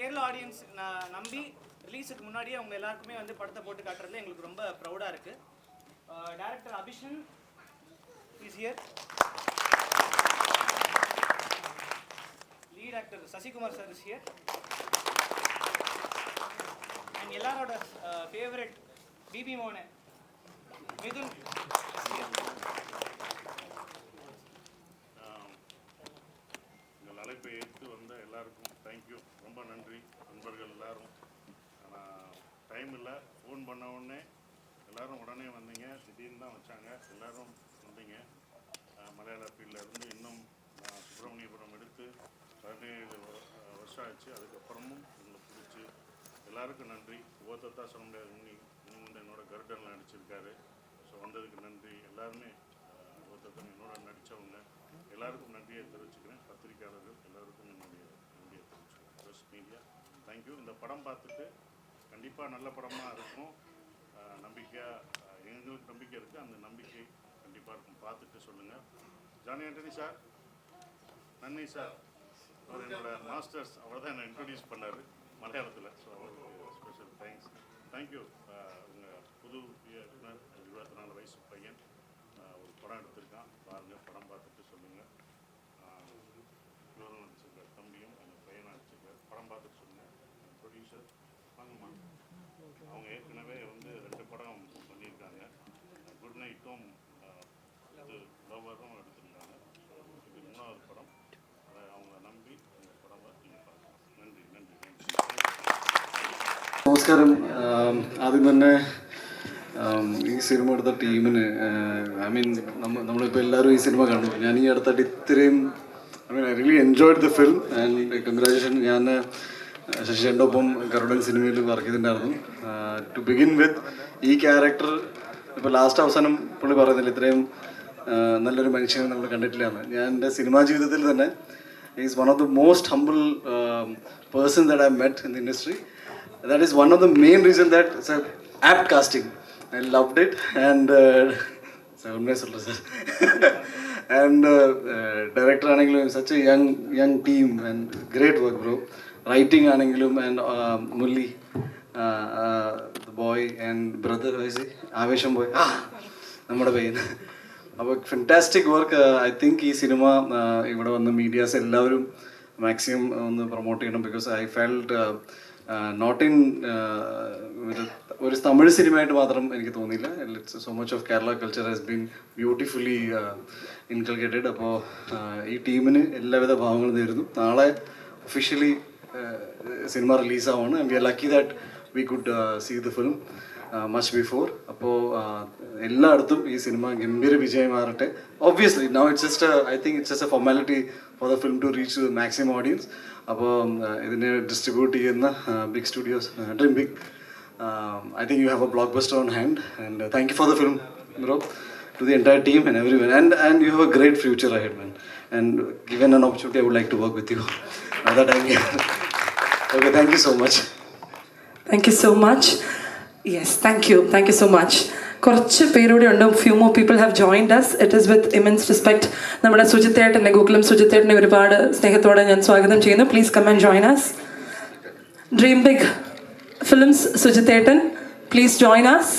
Kerala audience நம்பி ரிலீஸுக்கு முன்னாடியே அவங்க எல்லாருக்குமே வந்து படத்தை போட்டு காட்டுறதுல எங்களுக்கு ரொம்ப ப்ரௌடாக இருக்குது. Director அபிஷன் is here. Lead actor Sasikumar sir is here. And எல்லாரோட ஃபேவரட் பிபி மோகன் மிதுன். அழைப்பை ஏற்று வந்த எல்லாருக்கும் தேங்க்யூ, ரொம்ப நன்றி. நண்பர்கள் எல்லாரும், ஆனால் டைம் இல்லை, ஃபோன் பண்ண உடனே எல்லோரும் உடனே வந்தீங்க. திடீர்னு தான் வச்சாங்க, எல்லோரும் வந்தீங்க. மலையாள ஃபீல்டிலேருந்து இன்னும் சுப்பிரமணியபுரம் எடுத்து 17 வருஷம் ஆச்சு. அதுக்கப்புறமும் உங்களை பிடிச்சி எல்லாருக்கும் நன்றி. ஓத்தத்தா சொல்ல முடியாது, இன்னும் வந்து என்னோட கருடனில் நடிச்சிருக்காரு. ஸோ வந்ததுக்கு நன்றி. எல்லாருமே ஓத்தத்தன் என்னோட நடித்தவங்க எல்லாருக்கும் நன்றியை தெரிவிச்சுக்கிறேன். பத்திரிகையாளர்கள் எல்லாருக்கும் என்னுடைய நன்றியை தெரிவிச்சுக்கிறேன். Press media thank you. இந்த படம் பார்த்துட்டு கண்டிப்பாக நல்ல படமாக இருக்கும் நம்பிக்கையாக எங்களுக்கு நம்பிக்கை இருக்குது. அந்த நம்பிக்கை கண்டிப்பாக இருக்கும். பார்த்துட்டு சொல்லுங்கள். ஜானி ஆண்டனி சார், நன்றி சார். அவர் என்னோட மாஸ்டர்ஸ், அவர் தான் என்னை இன்ட்ரடியூஸ் பண்ணார் மலையாளத்தில். ஸோ அவருக்கு ஸ்பெஷல் தேங்க்ஸ். தேங்க்யூ. உங்கள் புது இயக்குனர் 24 வயசு பையன் ஒரு படம் எடுத்திருக்கான், பாருங்கள். படம் பார்த்துட்டு சொல்லுங்கள். இவரும் நடிச்சிருக்கார், தம்பியும் எங்கள் பையன் நடிச்சிருக்கார். படம் பார்த்துட்டு சொல்லுங்கள். ப்ரொடியூசர் வாங்கம்மா, அவங்க ஏற்கனவே வந்து 2 படம் பண்ணியிருக்காங்க. குட் நைட்டும் இது லவ்வரும் எடுத்திருக்காங்க. ஸோ இது 3வது படம். அவங்கள நம்பி இந்த படம் நீங்கள் பார்க்கலாம். நன்றி நன்றி நன்றி. നമസ്കാരം. ആദ്യം തന്നെ ഈ സിനിമ എടുത്ത ടീമിന് നമ്മളിപ്പോൾ എല്ലാവരും ഈ സിനിമ കണ്ടു. ഞാൻ ഈ അടുത്തായിട്ട് ഇത്രയും I really enjoyed the film and congratulation. ഞാൻ ശശിയുടെ ഒപ്പം കരുടൻ സിനിമയിൽ വർക്ക് ചെയ്തിട്ടുണ്ടായിരുന്നു. ടു ബിഗിൻ വിത്ത് ഈ ക്യാരക്ടർ ഇപ്പോൾ ലാസ്റ്റ് അവസാനം പുള്ളി പറയുന്നില്ല ഇത്രയും നല്ലൊരു മനുഷ്യനെ നമ്മൾ കണ്ടിട്ടില്ലാന്ന്. ഞാൻ എൻ്റെ സിനിമാ ജീവിതത്തിൽ തന്നെ is one of the most humble person that I met in the industry. That is one of the main reasons that it's an apt casting. I loved it. And and director anengilum such a young team and great work, bro. Writing anengilum and Mulli, the boy and brother, is he Avesham boy, nammada pain. അപ്പോൾ fantastic work. I think ഈ സിനിമ ഇവിടെ വന്ന medias എല്ലാവരും maximum ഒന്ന് promote ചെയ്യണം. Because I felt not in ഒരു തമിഴ് സിനിമയായിട്ട് മാത്രം എനിക്ക് തോന്നിയില്ല. So much of Kerala culture has been beautifully inculcated. അപ്പോൾ ഈ ടീമിന് എല്ലാവിധ ഭാവങ്ങളും നേരുന്നു. നാളെ ഒഫീഷ്യലി സിനിമ റിലീസാവാണ്. And we are lucky that we could see the film much before. അപ്പോൾ എല്ലായിടത്തും ഈ സിനിമ ഗംഭീര വിജയമാറട്ടെ. Obviously now it's just I think it's just a formality for the film to reach the maximum audience. അപ്പോൾ ഇതിനെ ഡിസ്ട്രിബ്യൂട്ട് ചെയ്യുന്ന big studios, dream big, I think you have a blockbuster on hand. And thank you for the film, bro, to the entire team and everyone. And you have a great future ahead, man. And given an opportunity, I would like to work with you. Another time here. Okay, thank you so much. Thank you so much. Yes, thank you so much. കുറച്ച് പേരോടെ ഉണ്ട്. Few more people have joined us. It is with immense respect. നമ്മുടെ സുജിത്തേട്ടനെ, ഗോകുലം സുജിത്തേട്ടനെ ഒരുപാട് സ്നേഹത്തോടെ ഞാൻ സ്വാഗതം ചെയ്യുന്നു. Please come and join us. Dream big Films Sujitetan, please join us.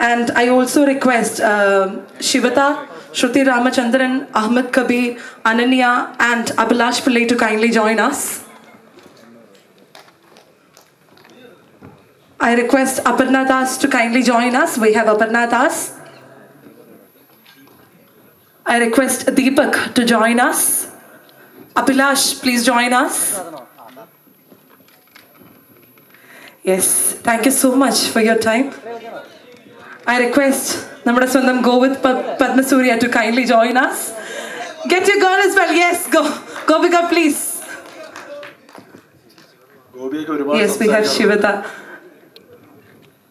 And I also request Shivata, Shruti Ramachandran, Ahmed Kabir, Ananya and Abhilash Pillai to kindly join us. I request Aparna Das to kindly join us. We have Aparna Das. I request Deepak to join us. Abhilash, please join us. Yes, thank you so much for your time. I request Namada Swandam Govith Padmasuriya to kindly join us. Get your girl as well. Yes, go big up, please. Yes, we have Shivata.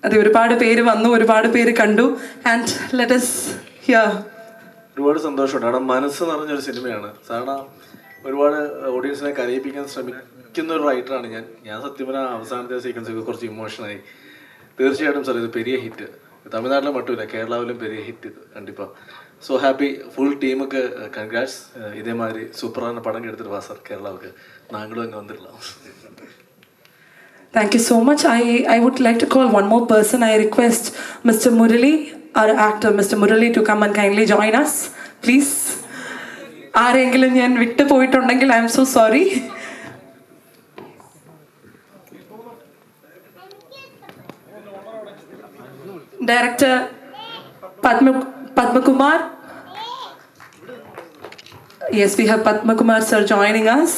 അത് ഒരുപാട് പേര് വന്നു, ഒരുപാട് പേര് കണ്ടു. And let us hear. ഒരുപാട് സന്തോഷമുണ്ട്. കാരണം മനസ്സ് നിറഞ്ഞൊരു സിനിമയാണ്. സാധാരണ ഒരുപാട് ഓഡിയൻസിനെ കരയിപ്പിക്കാൻ ശ്രമിക്കുന്ന ഒരു റൈറ്ററാണ് ഞാൻ സത്യം പറഞ്ഞാൽ അവസാനത്തെ സീക്വൻസൊക്കെ കുറച്ച് ഇമോഷനായി. തീർച്ചയായിട്ടും സാർ ഇത് പെരിയ ഹിറ്റ്. തമിഴ്നാട്ടിലും മറ്റുമില്ല, കേരളാവിലും പെരിയ ഹിറ്റ് ഇത് കണ്ടിപ്പാ. ஸோ ஹாப்பி ஃபுல் டீமுக்கு கங்க்ராட்ஸ். இதே மாதிரி சூப்பரான படம் எடுத்துகிட்டு வா சார் கேரளாவுக்கு, நாங்களும் இங்கே வந்துடலாம். Thank you so much. I would like to call one more person. I request Mr. Murali, our actor, Mr. Murali, to come and kindly join us, please. ആരെങ്കിലും ഞാൻ വിട്ടു പോയിട്ടുണ്ടെങ്കിൽ I M so sorry. Director Padmakumar. Yes, we have Padmakumar sir joining us.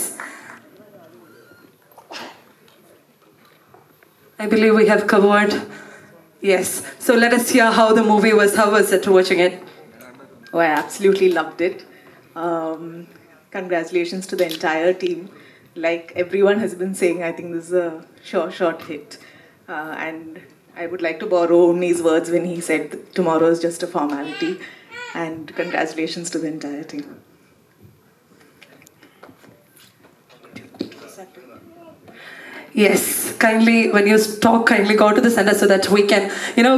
I believe we have covered. Yes. So let us hear how the movie was. How was it watching it? Oh, I absolutely loved it. Congratulations to the entire team. Like everyone has been saying, I think this is a short hit. And I would like to borrow Unni's words when he said tomorrow is just a formality. And congratulations to the entire team. Yes, kindly, when you talk, kindly go to the center so that we can,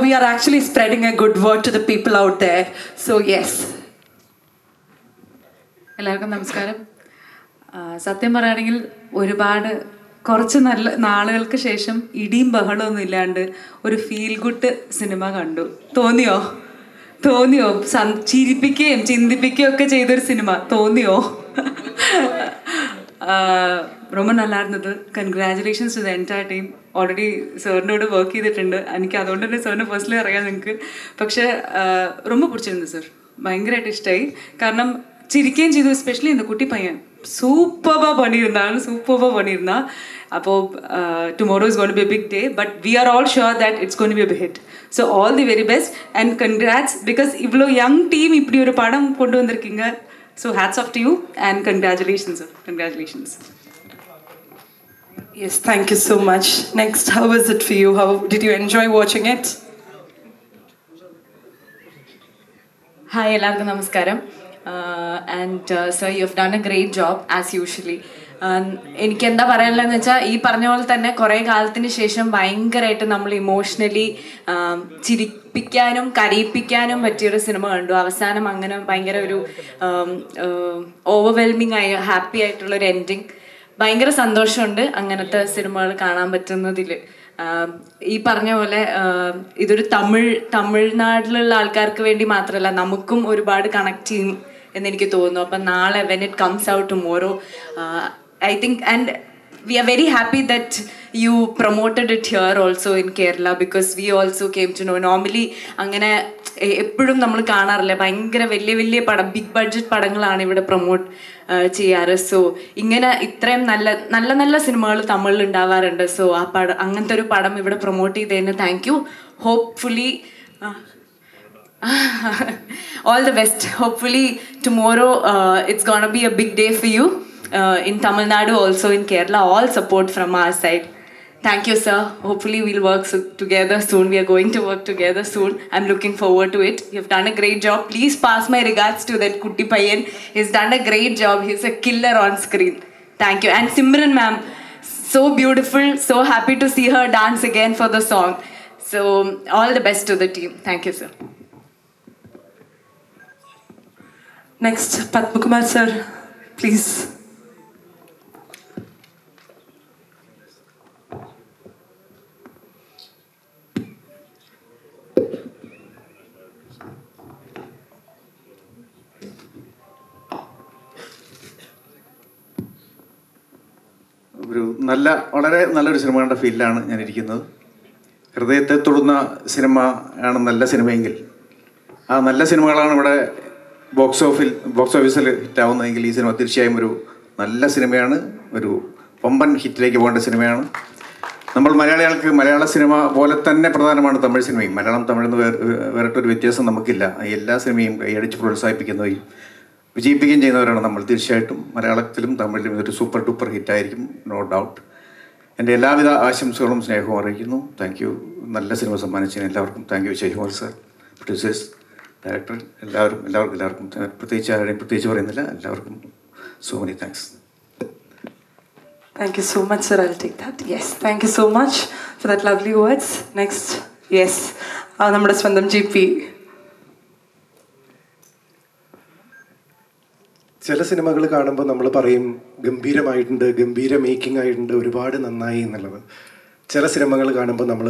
we are actually spreading a good word to the people out there. So, yes. എല്ലാവർക്കും നമസ്കാരം. സത്യം പറയുകയാണെങ്കിൽ കുറച്ച് നല്ല നാളുകൾക്ക് ശേഷം ഇടിയും ബഹളമൊന്നും ഇല്ലാണ്ട് ഒരു ഫീൽ ഗുഡ് സിനിമ കണ്ടു. തോന്നിയോ? ചിരിപ്പിക്കുകയും ചിന്തിപ്പിക്കുകയും ഒക്കെ ചെയ്തൊരു സിനിമ തോന്നിയോ? ரொம்ப நல்லா இருந்தது. Congratulations to the entire team. Already സാറിൻ്റെ കൂടെ വർക്ക് ചെയ്തിട്ടുണ്ട്. എനിക്ക് അതുകൊണ്ട് തന്നെ സാറിനെ പേഴ്സണലി അറിയാം നിങ്ങൾക്ക്. പക്ഷേ ரொம்ப പിടിച്ചിരുന്നു സാർ. ഭയങ്കരമായിട്ട് ഇഷ്ടമായി. കാരണം ചിരിക്കുകയും ചെയ്തു. എസ്പെഷ്യലി இந்த കുട്ടി പയ്യൻ സൂപ്പറാக பண்ணியிருந்தான். അപ്പോൾ tomorrow is going to be a big day, but we are all sure that it's going to be a big hit. So all the very best and congrats, because இவ்வளோ யங் டீம் இப்படி ஒரு படம் கொண்டு வந்திருக்கீங்க. So hats off to you and congratulations sir. Congratulations. Yes, thank you so much. Next, how was it for you? How did you enjoy watching it? Hi, എല്ലാവർക്കും നമസ്കാരം. And sir, you have done A great job as usually. എനിക്ക് എന്താ പറയാനുള്ളതെന്ന് വെച്ചാൽ, ഈ പറഞ്ഞ പോലെ തന്നെ കുറേ കാലത്തിന് ശേഷം ഭയങ്കരമായിട്ട് നമ്മൾ ഇമോഷണലി ചിരിപ്പിക്കാനും കരയിപ്പിക്കാനും പറ്റിയൊരു സിനിമ കണ്ടു. അവസാനം അങ്ങനെ ഭയങ്കര ഒരു ഓവർവെൽമിങ് ആയി ഹാപ്പി ആയിട്ടുള്ളൊരു എൻഡിങ്. ഭയങ്കര സന്തോഷമുണ്ട് അങ്ങനത്തെ സിനിമകൾ കാണാൻ പറ്റുന്നതിൽ. ഈ പറഞ്ഞ പോലെ ഇതൊരു തമിഴ്നാട്ടിലുള്ള ആൾക്കാർക്ക് വേണ്ടി മാത്രമല്ല, നമുക്കും ഒരുപാട് കണക്ട് ചെയ്യും എന്നെനിക്ക് തോന്നുന്നു. അപ്പം നാളെ when it comes out tomorrow, I think, and we are very happy that you promoted it here also in Kerala, because we also came to know. Normally അങ്ങനെ എപ്പോഴും നമ്മൾ കാണാറില്ല, ഭയങ്കര വലിയ വലിയ പടം, ബിഗ് ബഡ്ജറ്റ് പടങ്ങളാണ് ഇവിടെ പ്രൊമോട്ട് ചെയ്യാറ്. സോ ഇങ്ങനെ ഇത്രയും നല്ല നല്ല സിനിമകൾ തമിഴിൽ ഉണ്ടാവാറുണ്ട്. സോ ആ അങ്ങനത്തെ ഒരു പടം ഇവിടെ പ്രൊമോട്ട് ചെയ്തതിന് thank you. Hopefully all the best. Hopefully tomorrow it's gonna be a big day for you in Tamil Nadu, also in Kerala. All support from our side. Thank you, sir. Hopefully we'll work together soon. We are going to work together soon. I'm looking forward to it. You've done a great job. Please pass my regards to that Kutti Payyan. He's done a great job. He's a killer on screen. Thank you. And Simran ma'am, so beautiful. So happy to see her dance again for the song. So all the best to the team. Thank you, sir. Next, Padmakumar sir, please. വളരെ നല്ലൊരു cinema കണ്ട ഫീലിലാണ് ഞാനിരിക്കുന്നത്. ഹൃദയത്തെ തൊടുന്ന cinema ആണ് നല്ല സിനിമയെങ്കിൽ, ആ നല്ല സിനിമകളാണ് ഇവിടെ ബോക്സ് ഓഫീസിൽ ഹിറ്റാവുന്നതെങ്കിൽ ഈ സിനിമ തീർച്ചയായും ഒരു നല്ല സിനിമയാണ്. ഒരു വമ്പൻ ഹിറ്റിലേക്ക് പോകേണ്ട സിനിമയാണ്. നമ്മൾ മലയാളികൾക്ക് മലയാള സിനിമ പോലെ തന്നെ പ്രധാനമാണ് തമിഴ് സിനിമയും. മലയാളം തമിഴെന്ന് വേറിട്ടൊരു വ്യത്യാസം നമുക്കില്ല. എല്ലാ സിനിമയും കൈയടിച്ച് പ്രോത്സാഹിപ്പിക്കുന്നവയും വിജയിപ്പിക്കുകയും ചെയ്യുന്നവരാണ് നമ്മൾ. തീർച്ചയായിട്ടും മലയാളത്തിലും തമിഴിലും ഇതൊരു സൂപ്പർ ഡൂപ്പർ ഹിറ്റായിരിക്കും, നോ ഡൗട്ട്. എൻ്റെ എല്ലാവിധ ആശംസകളും സ്നേഹവും അറിയിക്കുന്നു. Thank you. നല്ല സിനിമ സമ്മാനിച്ചതിന് എല്ലാവർക്കും thank you. Jaikumar sir, producers, director, എല്ലാവർക്കും പ്രത്യേകിച്ച് ആരുടെയും പ്രത്യേകിച്ച് പറയുന്നില്ല. എല്ലാവർക്കും so many thanks. Thank you so much, sir. I'll take that. Yes, thank you so much for that lovely words. Next, yes, നമ്മുടെ സ്വന്തം GP. ചില സിനിമകൾ കാണുമ്പോൾ നമ്മൾ പറയും ഗംഭീരമായിട്ടുണ്ട്, ഗംഭീര മേക്കിംഗ് ആയിട്ടുണ്ട്, ഒരുപാട് നന്നായി എന്നുള്ളത്. ചില സിനിമകൾ കാണുമ്പോൾ നമ്മൾ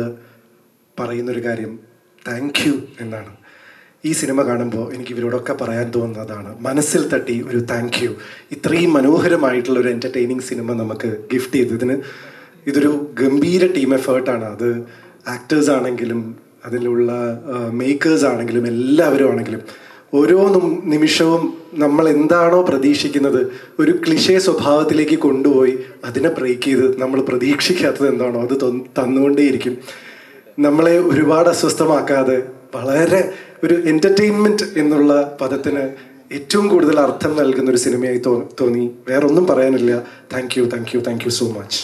പറയുന്നൊരു കാര്യം താങ്ക് യു എന്നാണ്. ഈ സിനിമ കാണുമ്പോൾ എനിക്ക് ഇവരോടൊക്കെ പറയാൻ തോന്നുന്നതാണ്, മനസ്സിൽ തട്ടി ഒരു താങ്ക് യു. ഇത്രയും മനോഹരമായിട്ടുള്ള ഒരു എൻ്റർടൈനിങ് സിനിമ നമുക്ക് ഗിഫ്റ്റ് ചെയ്തതിന് ഇതൊരു ഗംഭീര ടീം എഫേർട്ടാണ്. അത് ആക്ടേഴ്സ് ആണെങ്കിലും അതിലുള്ള മേക്കേഴ്സ് ആണെങ്കിലും എല്ലാവരും ആണെങ്കിലും ഓരോ നിമിഷവും നമ്മൾ എന്താണോ പ്രതീക്ഷിക്കുന്നത് ഒരു ക്ലിഷേ സ്വഭാവത്തിലേക്ക് കൊണ്ടുപോയി അതിനെ ബ്രേക്ക് ചെയ്ത് നമ്മൾ പ്രതീക്ഷിക്കാത്തത് എന്താണോ അത് തന്നുകൊണ്ടേയിരിക്കും. നമ്മളെ ഒരുപാട് അസ്വസ്ഥമാക്കാതെ വളരെ ഒരു എൻ്റർടൈൻമെൻറ്റ് എന്നുള്ള പദത്തിന് ഏറ്റവും കൂടുതൽ അർത്ഥം നൽകുന്ന ഒരു സിനിമയായി തോന്നി. വേറൊന്നും പറയാനില്ല. Thank you, thank you, thank you so much.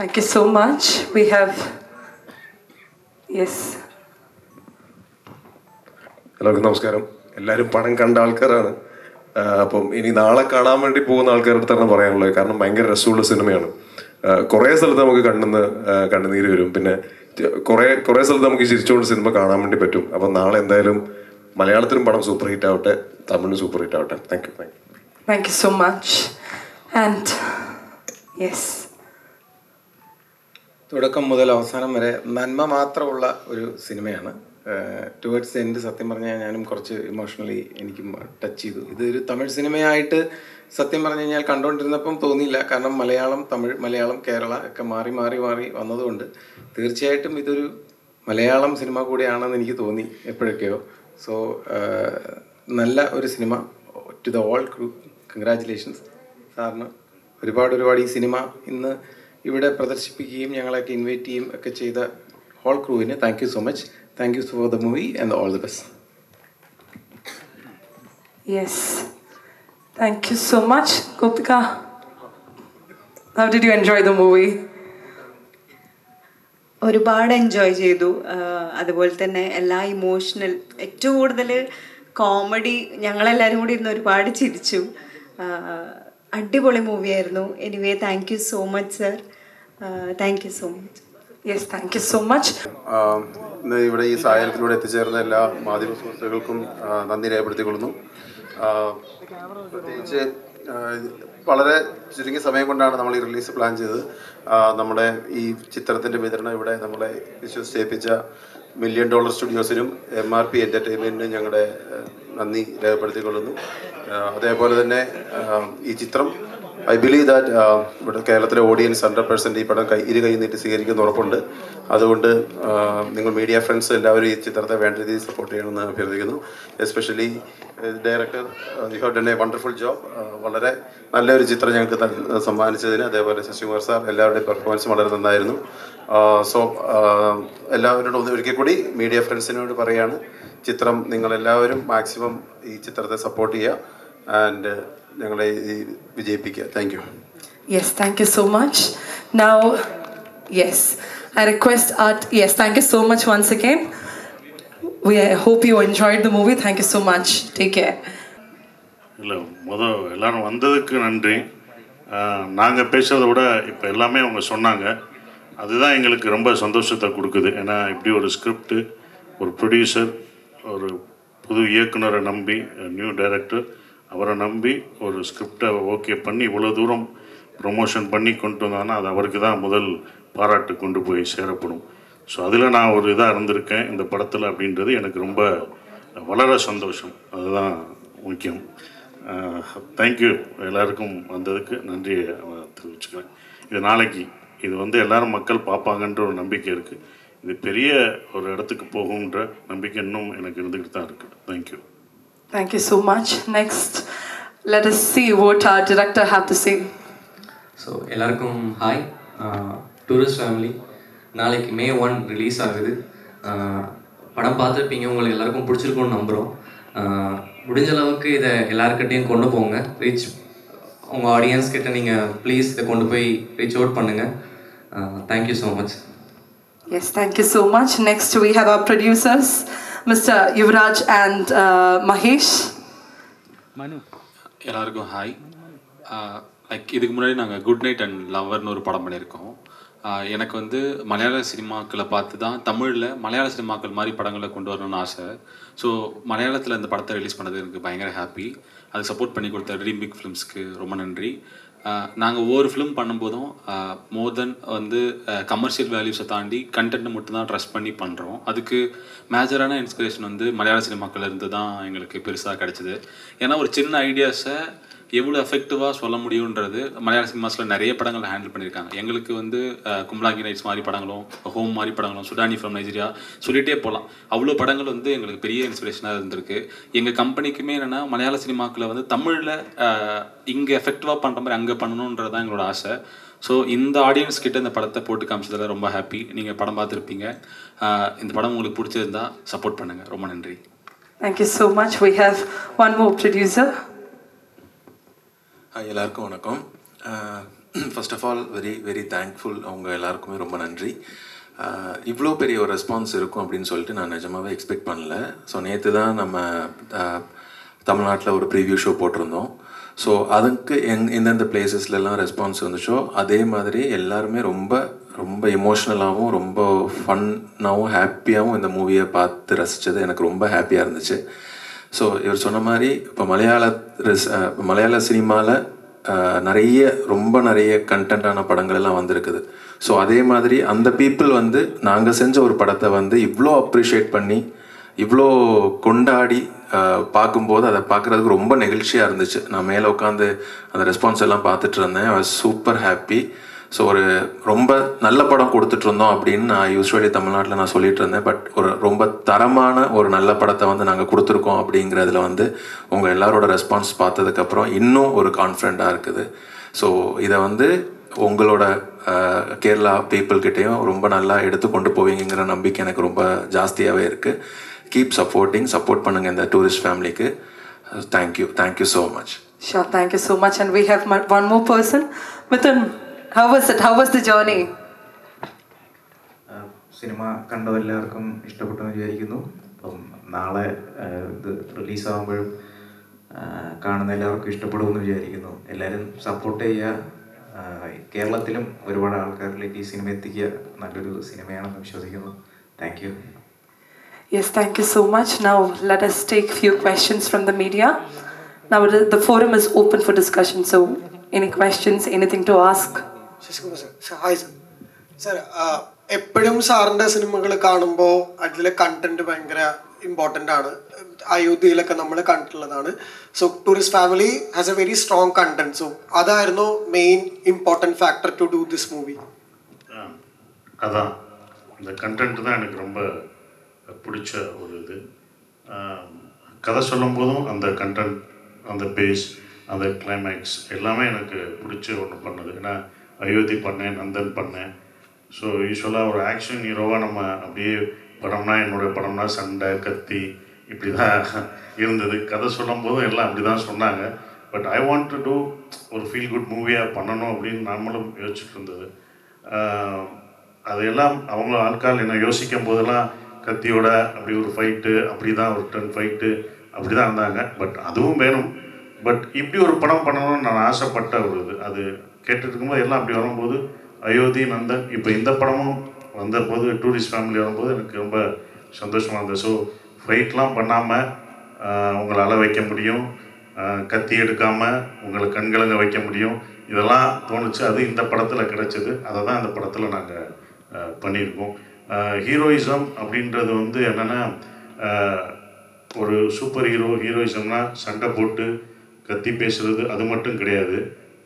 Thank you so much. We have, yes. എല്ലാവർക്കും നമസ്കാരം. എല്ലാവരും പടം കണ്ട ആൾക്കാരാണ്. അപ്പം ഇനി നാളെ കാണാൻ വേണ്ടി പോകുന്ന ആൾക്കാരുടെ അടുത്താണ് പറയാനുള്ളത്. കാരണം ഭയങ്കര രസമുള്ള സിനിമയാണ്. കുറേ സ്ഥലത്ത് നമുക്ക് കണ്ണുനീര് വരും. പിന്നെ കുറേ സ്ഥലത്ത് നമുക്ക് ചിരിച്ചുകൊണ്ട് സിനിമ കാണാൻ വേണ്ടി പറ്റും. അപ്പം നാളെ എന്തായാലും മലയാളത്തിലും പടം സൂപ്പർ ഹിറ്റ് ആവട്ടെ, തമിഴിലും സൂപ്പർ ഹിറ്റ് ആവട്ടെ. Thank you. Thank you so much. And yes. തുടക്കം മുതൽ അവസാനം വരെ നന്മ മാത്രമുള്ള ഒരു സിനിമയാണ്. ടുവേർഡ്സ് എൻഡ് സത്യം പറഞ്ഞാൽ ഞാനും കുറച്ച് ഇമോഷണലി എനിക്കും ടച്ച് ചെയ്തു. ഇതൊരു തമിഴ് സിനിമയായിട്ട് സത്യം പറഞ്ഞു കഴിഞ്ഞാൽ കണ്ടുകൊണ്ടിരുന്നപ്പം തോന്നിയില്ല. കാരണം മലയാളം, തമിഴ്, മലയാളം, കേരള ഒക്കെ മാറി മാറി മാറി വന്നതുകൊണ്ട് തീർച്ചയായിട്ടും ഇതൊരു മലയാളം സിനിമ കൂടിയാണെന്ന് എനിക്ക് തോന്നി എപ്പോഴൊക്കെയോ. സോ നല്ല ഒരു സിനിമ. To the all crew congratulations. സാറിന് ഒരുപാട് ഈ സിനിമ ഇന്ന് ഇവിടെ പ്രദർശിപ്പിക്കുകയും ഞങ്ങളൊക്കെ ഇൻവൈറ്റ് ചെയ്യുകയും ഒക്കെ ചെയ്ത ഹോൾ ക്രൂവിന് thank you so much. Thank you for the movie and all the best. Yes. Thank you so much. Gopika, how did you enjoy the movie? ഒരുപാട് എൻജോയ് ചെയ്തു. അതുപോലെ തന്നെ എല്ലാ ഇമോഷണൽ, ഏറ്റവും കൂടുതൽ കോമഡി, ഞങ്ങളെല്ലാവരും കൂടി ഇരുന്ന് ഒരുപാട് ചിരിച്ചു. അടിപൊളി മൂവിയായിരുന്നു. Anyway thank you so much sir. Thank you so much. Yes, thank you so much. ഇന്ന് ഇവിടെ ഈ സായാഹ്നത്തിലൂടെ എത്തിച്ചേർന്ന എല്ലാ മാധ്യമ സുഹൃത്തുക്കൾക്കും നന്ദി രേഖപ്പെടുത്തിക്കൊള്ളുന്നു. പ്രത്യേകിച്ച് വളരെ ചുരുങ്ങിയ സമയം കൊണ്ടാണ് നമ്മൾ ഈ റിലീസ് പ്ലാൻ ചെയ്തത്. നമ്മുടെ ഈ ചിത്രത്തിൻ്റെ വിതരണം ഇവിടെ നമ്മളെ വിശ്വസിച്ചേൽപ്പിച്ച $1 മില്യൺ സ്റ്റുഡിയോസിനും MRP എൻ്റർടൈൻമെൻറ്റിനും ഞങ്ങളുടെ നന്ദി രേഖപ്പെടുത്തിക്കൊള്ളുന്നു. അതേപോലെ തന്നെ ഈ ചിത്രം ഐ ബിലീവ് ദാറ്റ് ഇവിടെ കേരളത്തിലെ ഓഡിയൻസ് 100% ഈ പടം ഇരു കൈ നീട്ടി സ്വീകരിക്കുന്ന ഉറപ്പുണ്ട്. അതുകൊണ്ട് നിങ്ങൾ മീഡിയ ഫ്രണ്ട്സ് എല്ലാവരും ഈ ചിത്രത്തെ വേണ്ട രീതിയിൽ സപ്പോർട്ട് ചെയ്യണമെന്ന് അഭ്യർത്ഥിക്കുന്നു. Especially director, you have done A wonderful job. വളരെ നല്ലൊരു ചിത്രം ഞങ്ങൾക്ക് സമ്മാനിച്ചതിന്, അതേപോലെ ശശികുമാർ സാർ, എല്ലാവരുടെയും പെർഫോമൻസ് വളരെ നന്നായിരുന്നു. സോ എല്ലാവരോടും ഒരിക്കൽ കൂടി മീഡിയ ഫ്രണ്ട്സിനോട് പറയുകയാണ്, ചിത്രം നിങ്ങളെല്ലാവരും മാക്സിമം ഈ ചിത്രത്തെ സപ്പോർട്ട് ചെയ്യുക ആൻഡ് ഞങ്ങളെ വിജയിപ്പിക്കുക. Thank you. Yes, thank you so much. Now, yes, I request art. Yes, thank you so much once again. I hope you enjoyed the movie. Thank you so much. Take care. இல்லை எல்லாரும் வந்ததுக்கு நன்றி. நாங்கள் பேசுகிறத விட இப்போ எல்லாமே அவங்க சொன்னாங்க. அதுதான் எங்களுக்கு ரொம்ப சந்தோஷத்தை கொடுக்குது. ஏன்னா இப்படி ஒரு ஸ்கிரிப்டு, ஒரு ப்ரொடியூசர், ஒரு புது இயக்குனரை நம்பி, நியூ டைரக்டர், அவரை நம்பி ஒரு ஸ்கிரிப்டை ஓகே பண்ணி இவ்வளோ தூரம் ப்ரொமோஷன் பண்ணி கொண்டு வந்தாங்கன்னா அது அவருக்கு தான் முதல் பாராட்டு கொண்டு போய் சேரப்படும். ஸோ அதில் நான் ஒரு இதாக இருந்திருக்கேன் இந்த படத்தில் அப்படின்றது எனக்கு ரொம்ப வளர சந்தோஷம். அதுதான் முக்கியம். தேங்க்யூ. எல்லாருக்கும் வந்ததுக்கு நன்றியை தெரிவிச்சுக்கிறேன். இது நாளைக்கு இது எல்லாரும் மக்கள் பார்ப்பாங்கன்ற ஒரு நம்பிக்கை இருக்குது. இது பெரிய ஒரு இடத்துக்கு போகுன்ற நம்பிக்கை இன்னும் எனக்கு இருந்துக்கிட்டு தான் இருக்குது. Thank you. Thank you so much. Next, let us see what our director have to say. So, எல்லாருக்கும் ஹாய். டூரிஸ்ட் ஃபேமிலி, நாளைக்கு May 1 ரிலீஸ் ஆகுது. படம் பார்த்துருப்பீங்க, உங்களுக்கு எல்லாருக்கும் பிடிச்சிருக்கும்னு நம்புகிறோம். முடிஞ்ச அளவுக்கு இதை எல்லாருக்கிட்டையும் கொண்டு போங்க. ரீச் உங்கள் ஆடியன்ஸ் கிட்ட நீங்கள் ப்ளீஸ் இதை கொண்டு போய் ரீச் அவுட் பண்ணுங்கள். Thank you so much. Yes, thank you so much. Next, we have our producers, Mr. Yuvraj and Mahesh. Manu. எல்லாருக்கும் ஹாய். இதுக்கு முன்னாடி நாங்கள் குட் நைட் அண்ட் லவர்னு ஒரு படம் பண்ணியிருக்கோம். எனக்கு மலையாள சினிமாக்களை பார்த்து தான் தமிழில் மலையாள சினிமாக்கள் மாதிரி படங்களை கொண்டு வரணும்னு ஆசை. ஸோ மலையாளத்தில் இந்த படத்தை ரிலீஸ் பண்ணது எனக்கு பயங்கர ஹாப்பி. அதுக்கு சப்போர்ட் பண்ணி கொடுத்த ட்ரீம் பிக் ஃபிலிம்ஸ்க்கு ரொம்ப நன்றி. நாங்கள் ஒவ்வொரு ஃபிலிம் பண்ணும்போதும் மோர் தென் வந்து கமர்ஷியல் வேல்யூஸை தாண்டி கண்டென்ட்டை மட்டும்தான் ட்ரஸ்ட் பண்ணி பண்ணுறோம். அதுக்கு மேஜரான இன்ஸ்பிரேஷன் வந்து மலையாள சினிமாக்கள் இருந்து தான் எங்களுக்கு பெருசாக கிடச்சிது. ஏன்னா ஒரு சின்ன ஐடியாஸை எவ்வளோ எஃபெக்டிவாக சொல்ல முடியுன்றது மலையாள சினிமாஸில் நிறைய படங்கள் ஹேண்டில் பண்ணியிருக்காங்க. எங்களுக்கு வந்து கும்பலாங்கி நைட்ஸ் மாதிரி படங்களும், ஹோம் மாதிரி படங்களும், சுடானி ஃப்ரம் நைஜீரியா சொல்லிகிட்டே போகலாம். அவ்வளோ படங்கள் வந்து எங்களுக்கு பெரிய இன்ஸ்பிரேஷனாக இருந்திருக்கு. எங்கள் கம்பெனிக்குமே என்னென்னா மலையாள சினிமாக்களை வந்து தமிழில் இங்கே எஃபெக்டிவாக பண்ணுற மாதிரி அங்கே பண்ணணுன்றது தான் எங்களோட ஆசை. ஸோ இந்த ஆடியன்ஸ் கிட்ட இந்த படத்தை போட்டு காமிச்சதில் ரொம்ப ஹாப்பி. நீங்கள் படம் பார்த்துருப்பீங்க. இந்த படம் உங்களுக்கு பிடிச்சிருந்தா சப்போர்ட் பண்ணுங்கள். ரொம்ப நன்றி. Thank you so much. We have one more producer. எல்லாருக்கும் வணக்கம். First of all very thankful. அவங்க எல்லாருக்குமே ரொம்ப நன்றி. இவ்வளோ பெரிய ஒரு ரெஸ்பான்ஸ் இருக்கும் அப்படின்னு சொல்லிட்டு நான் நிஜமாகவே எக்ஸ்பெக்ட் பண்ணல. ஸோ நேற்று தான் நம்ம தமிழ்நாட்டில் ஒரு ப்ரீவியூ ஷோ போட்டிருந்தோம். ஸோ அதுக்கு எந்தெந்த பிளேசஸ்லாம் ரெஸ்பான்ஸ் வந்துச்சோ அதே மாதிரி எல்லாருமே ரொம்ப ரொம்ப எமோஷ்னலாகவும் ரொம்ப ஃபன்னாகவும் ஹாப்பியாகவும் இந்த மூவியை பார்த்து ரசித்தது எனக்கு ரொம்ப ஹாப்பியாக இருந்துச்சு. ஸோ இவர் சொன்ன மாதிரி இப்போ மலையாள சினிமாவில் ரொம்ப நிறைய கண்டென்ட்டான படங்கள் எல்லாம் வந்திருக்குது. ஸோ அதே மாதிரி அந்த பீப்புள் வந்து நாங்கள் செஞ்ச ஒரு படத்தை வந்து இவ்வளோ அப்ரிஷியேட் பண்ணி இவ்வளோ கொண்டாடி பார்க்கும்போது அதை பார்க்குறதுக்கு ரொம்ப நெகிழ்ச்சியாக இருந்துச்சு. நான் மேலே உட்காந்து அந்த ரெஸ்பான்ஸ் எல்லாம் பார்த்துட்டு இருந்தேன். I was super happy. So ஒரு ரொம்ப நல்ல படம் கொடுத்துட்ருந்தோம் அப்படின்னு நான் யூஸ்வலி தமிழ்நாட்டில் நான் சொல்லிட்டு இருந்தேன். பட் ஒரு ரொம்ப தரமான ஒரு நல்ல படத்தை வந்து நாங்கள் கொடுத்துருக்கோம் அப்படிங்கிறதுல வந்து உங்கள் எல்லாரோட ரெஸ்பான்ஸ் பார்த்ததுக்கப்புறம் இன்னும் ஒரு கான்ஃபிடெண்ட்டாக இருக்குது. ஸோ இதை வந்து உங்களோட கேரளா பீப்புள்கிட்டையும் ரொம்ப நல்லா எடுத்து கொண்டு போவீங்கிற நம்பிக்கை எனக்கு ரொம்ப ஜாஸ்தியாகவே இருக்குது. கீப் சப்போர்ட் பண்ணுங்கள் இந்த டூரிஸ்ட் ஃபேமிலிக்கு. Thank you so much. Sure, thank you so much. And we have one more person. Mithun, how was it? How was the journey? സിനിമ കണ്ടതെല്ലാവർക്കും ഇഷ്ടപ്പെട്ടു എന്ന് വിചാരിക്കുന്നു. അപ്പം നാളെ ഇത് റിലീസാകുമ്പോഴും കാണുന്ന എല്ലാവർക്കും ഇഷ്ടപ്പെടുമെന്ന് വിചാരിക്കുന്നു. എല്ലാവരും സപ്പോർട്ട് ചെയ്യുക. കേരളത്തിലും ഒരുപാട് ആൾക്കാരിലേക്ക് ഈ സിനിമ എത്തിക്കുക. നല്ലൊരു സിനിമയാണെന്ന് വിശ്വസിക്കുന്നു. Thank you. Yes, thank you so much. Now let us take few questions from the media. Now the forum is open for discussion. So any questions, anything to ask? Hi sir. എപ്പോഴും സാറിൻ്റെ സിനിമകൾ കാണുമ്പോൾ അതിലെ content ഭയങ്കര important ആണ്. അയോധ്യയിലൊക്കെ നമ്മൾ കണ്ടിട്ടുള്ളതാണ്. So tourist family has a very strong content. So അതായിരുന്നു main important factor to do this movie. அதான் இந்த கண்டென்ட் தான் எனக்கு ரொம்ப பிடிச்ச ஒரு இது. கதை சொல்லும் போதும் அந்த கண்டென்ட், அந்த பேஸ், அந்த கிளைமேக்ஸ் எல்லாமே எனக்கு பிடிச்ச ஒன்று பண்ணுது. ஏன்னா அயோத்தி பண்ணேன், நந்தன் பண்ணேன். ஸோ யூஸ்வலாக ஒரு ஆக்ஷன் ஹீரோவாக நம்ம அப்படியே படம்னா என்னோடய படம்னா சண்டை கத்தி இப்படி தான் இருந்தது. கதை சொல்லும் போதும் எல்லாம் அப்படி தான் சொன்னாங்க. But I want to do ஒரு ஃபீல் குட் மூவியாக பண்ணணும் அப்படின்னு நம்மளும் யோசிச்சுட்டு இருந்தது. அதையெல்லாம் அவங்க ஆட்கள் என்ன யோசிக்கும் போதெல்லாம் கத்தியோட அப்படி ஒரு ஃபைட்டு, அப்படி தான் ஒரு டன் ஃபைட்டு அப்படி தான் இருந்தாங்க. பட் அதுவும் வேணும். பட் இப்படி ஒரு படம் பண்ணணும்னு நான் ஆசைப்பட்ட ஒரு இது. அது கேட்டுட்டு இருக்கும்போது எல்லாம் அப்படி வரும்போது அயோத்தி, நந்தன், இப்போ இந்த படமும் வந்தபோது டூரிஸ்ட் ஃபேமிலி வரும்போது எனக்கு ரொம்ப சந்தோஷமாக இருந்தது. ஸோ ஃபைட்லாம் பண்ணாமல் உங்களை அழ வைக்க முடியும், கத்தி எடுக்காமல் உங்களை கண்கலங்க வைக்க முடியும், இதெல்லாம் தோணுச்சு. அது இந்த படத்தில் கிடைச்சது. அதை தான் இந்த படத்தில் நாங்கள் பண்ணியிருக்கோம். ஹீரோயிசம் அப்படின்றது வந்து என்னென்னா, ஒரு சூப்பர் ஹீரோயிசம்னா சண்டை போட்டு கத்தி பேசுகிறது அது மட்டும் கிடையாது.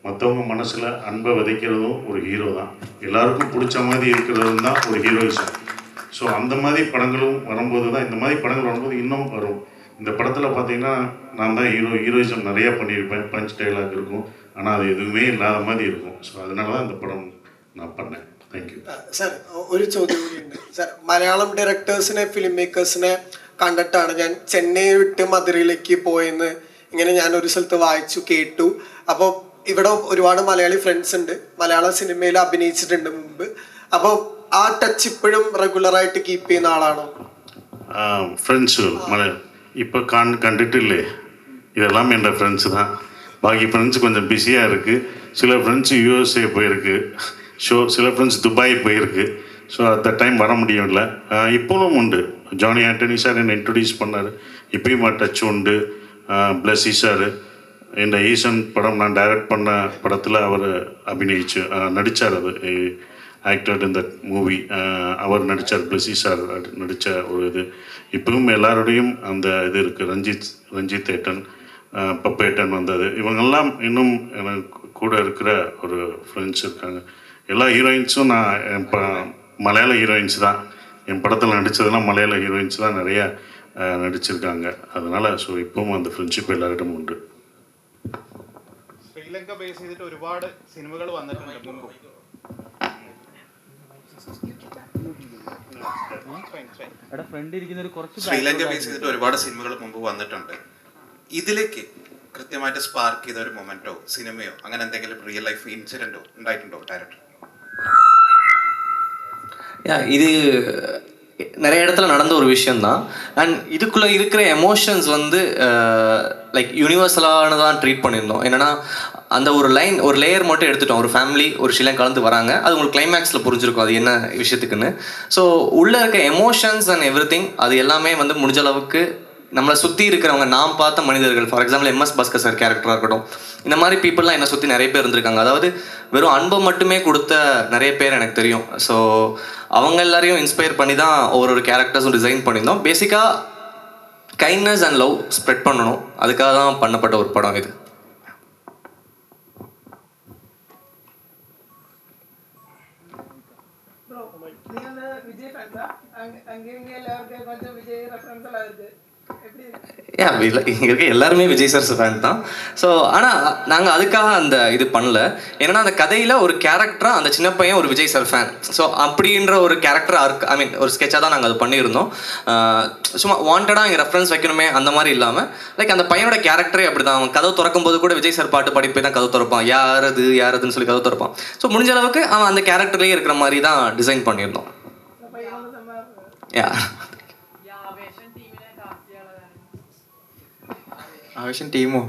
மற்றவங்க மனசில் அன்பை விதைக்கிறதும் ஒரு ஹீரோ தான். எல்லாருக்கும் பிடிச்ச மாதிரி இருக்கிறதும் தான் ஒரு ஹீரோயிசம். ஸோ அந்த மாதிரி படங்களும் வரும்போது தான், இந்த மாதிரி படங்கள் வரும்போது இன்னும் வரும். இந்த படத்தில் பார்த்தீங்கன்னா நான் தான் ஹீரோயிசம் நிறையா பண்ணியிருப்பேன். பஞ்ச் டைலாக் இருக்கும், ஆனால் அது எதுவுமே இல்லாத மாதிரி இருக்கும். ஸோ அதனால தான் இந்த படம் நான் பண்ணேன். Thank you. സർ, ഒരു ചോദ്യം കൂടിയുണ്ട്. സർ, മലയാളം ഡയറക്ടേഴ്സിനെ, ഫിലിം മേക്കേഴ്സിനെ കണ്ടിട്ടാണ് ഞാൻ ചെന്നൈ വിട്ട് മധുരയിലേക്ക് പോയെന്ന് ഇങ്ങനെ ഞാൻ ഒരു സ്ഥലത്ത് വായിച്ചു കേട്ടു. അപ്പോൾ ഇവിടെ ഒരുപാട് മലയാളി ഫ്രണ്ട്സ് ഉണ്ട്, മലയാള സിനിമയിൽ അഭിനയിച്ചിട്ടുണ്ട് മുമ്പ്. അപ്പോൾ ആ ടച്ച് ഇപ്പോഴും റെഗുലറായിട്ട് കീപ്പ് ചെയ്യുന്ന ആളാണോ? ஃப்ரெண்ட்ஸுகள் மலையாளம் இப்போ கண்டுட்டில்லே, இதெல்லாம் என் ஃப்ரெண்ட்ஸு தான். பாக்கி ஃப்ரெண்ட்ஸ் கொஞ்சம் பிஸியாக இருக்குது. சில ஃப்ரெண்ட்ஸு யூஎஸ்ஏ போயிருக்கு ஷோ, சில ஃப்ரெண்ட்ஸ் துபாய் போயிருக்கு. ஸோ அட் த டைம் வர முடியும்ல. இப்போவும் உண்டு. ஜானி ஆண்டனி சார் என்னை இன்ட்ரடியூஸ் பண்ணார். இப்பயும் டச் உண்டு. பிளஸி சார், இந்த ஈசன் படம் நான் டைரக்ட் பண்ண படத்தில் அவர் நடித்தார். அது ஆக்டர் இந்த மூவி அவர் நடித்தார். பிளஸி சார் நடித்த ஒரு இது இப்பவும் எல்லாரோடையும் அந்த இது இருக்குது. ரஞ்சித் ஏட்டன், பப்பேட்டன் வந்தது, இவங்கெல்லாம் இன்னும் எனக்கு கூட இருக்கிற ஒரு ஃப்ரெண்ட்ஸ் இருக்காங்க. எல்லா ஹீரோயின்ஸும் நான் மலையாள ஹீரோயின்ஸ் தான். என் படத்தில் நடித்ததெல்லாம் மலையாள ஹீரோயின்ஸ் தான் நிறையா நடிச்சிருக்காங்க. அதனால் ஸோ இப்பவும் அந்த ஃப்ரெண்ட்ஷிப் எல்லாரிடமும் உண்டு. ശ്രീലങ്ക ബേസ് ചെയ്തിട്ട് ഒരുപാട് സിനിമകൾ വന്നിട്ടുണ്ട് മുമ്പ്. ശ്രീലങ്ക ബേസ് ചെയ്തിട്ട് ഒരുപാട് സിനിമകൾ മുമ്പ് വന്നിട്ടുണ്ട്. ഇതിലേക്ക് കൃത്യമായിട്ട് സ്പാർക്ക് ചെയ്ത ഒരു മൊമെന്റോ സിനിമയോ അങ്ങനെ എന്തെങ്കിലും റിയൽ ലൈഫ് ഇൻസിഡന്റോ ഉണ്ടായിട്ടുണ്ടോ ഡയറക്ടർ? இது நிறைய இடத்துல நடந்த ஒரு விஷயந்தான். அண்ட் இதுக்குள்ளே இருக்கிற எமோஷன்ஸ் வந்து லைக் யூனிவர்சலானதான் ட்ரீட் பண்ணியிருந்தோம். என்னென்னா அந்த ஒரு லேயர் மட்டும் எடுத்துட்டோம். ஒரு ஃபேமிலி ஒரு ஷிலம் கலந்து வராங்க, அது உங்களுக்கு கிளைமேக்ஸில் புரிஞ்சிருக்கும் அது என்ன விஷயத்துக்குன்னு. ஸோ உள்ளே இருக்க எமோஷன்ஸ் அண்ட் எவ்ரிதிங் அது எல்லாமே வந்து முடிஞ்ச அளவுக்கு நம்மளை சுற்றி இருக்கிறவங்க, நாம் பார்த்த மனிதர்கள், for example MS Bhaskar sir கேரக்டராக இருக்கட்டும், இந்த மாதிரி பீப்புளெலாம் என்னை சுற்றி நிறைய பேர் இருந்திருக்காங்க. அதாவது வெறும் அன்பை மட்டுமே கொடுத்த நிறைய பேர் எனக்கு தெரியும். ஸோ அவங்க எல்லாரையும் இன்ஸ்பயர் பண்ணி தான் ஒவ்வொரு கேரக்டர்ஸும் டிசைன் பண்ணியிருந்தோம். பேசிக்காக கைண்ட்னஸ் அண்ட் லவ் ஸ்ப்ரெட் பண்ணணும், அதுக்காக தான் பண்ணப்பட்ட ஒரு படம் இது. இங்கே இருக்க எல்லாருமே விஜய் சார் ஃபேன் தான். ஸோ ஆனால் நாங்கள் அதுக்காக அந்த இது பண்ணல. ஏன்னா அந்த கதையில் ஒரு கேரக்டராக அந்த சின்ன பையன் ஒரு விஜய் சார் ஃபேன். ஸோ அப்படின்ற ஒரு கேரக்டர் ஒரு ஸ்கெட்சாக தான் நாங்கள் அது பண்ணியிருந்தோம். சும்மா வாண்டடாக இங்கே ரெஃபரன்ஸ் வைக்கணுமே அந்த மாதிரி இல்லாமல் லைக் அந்த பையனோட கேரக்டரே அப்படி தான். அவன் கதவு திறக்கும் போது கூட விஜய் சார் பாட்டு பாடி போய் தான் கதவு திறப்பான், யாரதுன்னு சொல்லி கதவு திறப்பான். ஸோ முடிஞ்ச அளவுக்கு அவன் அந்த கேரக்டர்லேயே இருக்கிற மாதிரி தான் டிசைன் பண்ணியிருந்தோம். ആവേശം ടീമോ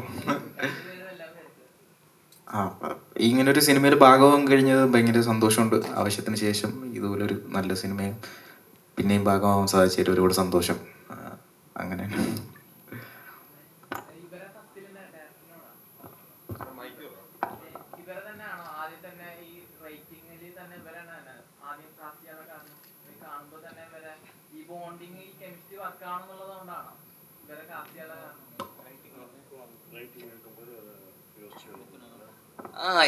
ഇങ്ങനൊരു സിനിമയിൽ ഭാഗമാകാൻ കഴിഞ്ഞത് ഭയങ്കര സന്തോഷമുണ്ട്. ആവശ്യത്തിന് ശേഷം ഇതുപോലൊരു നല്ല സിനിമയും പിന്നെയും ഭാഗമാകാൻ സാധിച്ചതിൽ ഒരുപാട് സന്തോഷം. അങ്ങനെ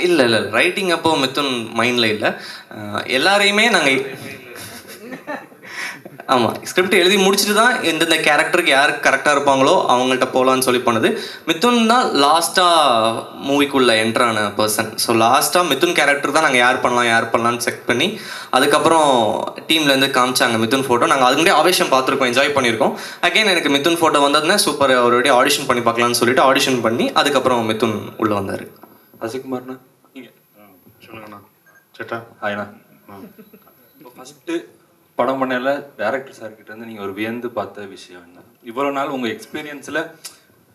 இல்லை ரைட்டிங் அப்போ மித்துன் மைண்டில் இல்லை. எல்லாரையுமே நாங்கள் ஆமாம் ஸ்கிரிப்ட் எழுதி முடிச்சுட்டு தான் எந்தெந்த கேரக்டருக்கு யார் கரெக்டாக இருப்பாங்களோ அவங்கள்ட்ட போகலான்னு சொல்லி பண்ணது. மித்துன் தான் லாஸ்ட்டாக மூவிக்குள்ளே என்ட்ரான பர்சன். ஸோ லாஸ்ட்டாக மித்துன் கேரக்டர் தான் நாங்கள் யார் பண்ணலான்னு செக் பண்ணி அதுக்கப்புறம் டீம்லேருந்து காமிச்சாங்க மித்துன் ஃபோட்டோ. நாங்கள் அதுக்கு முன்னாடி ஆடிஷன் பார்த்துருக்கோம், என்ஜாய் பண்ணியிருக்கோம். அகைன் எனக்கு மித்துன் ஃபோட்டோ வந்ததுன்னா சூப்பர், அவருடைய ஆடிஷன் பண்ணி பார்க்கலான்னு சொல்லிட்டு ஆடிஷன் பண்ணி அதுக்கப்புறம் மித்துன் உள்ளே வந்தார். அசிகுமார்ண்ணா நீங்கள் சொல்லுங்கண்ணா. சேட்டா ஆயிண்ணா. இப்போ ஃபஸ்ட்டு படம் பண்ணல டேரக்டர் சார்கிட்ட இருந்து நீங்கள் ஒரு வியந்து பார்த்த விஷயம் என்ன? இவ்வளோ நாள் உங்கள் எக்ஸ்பீரியன்ஸில்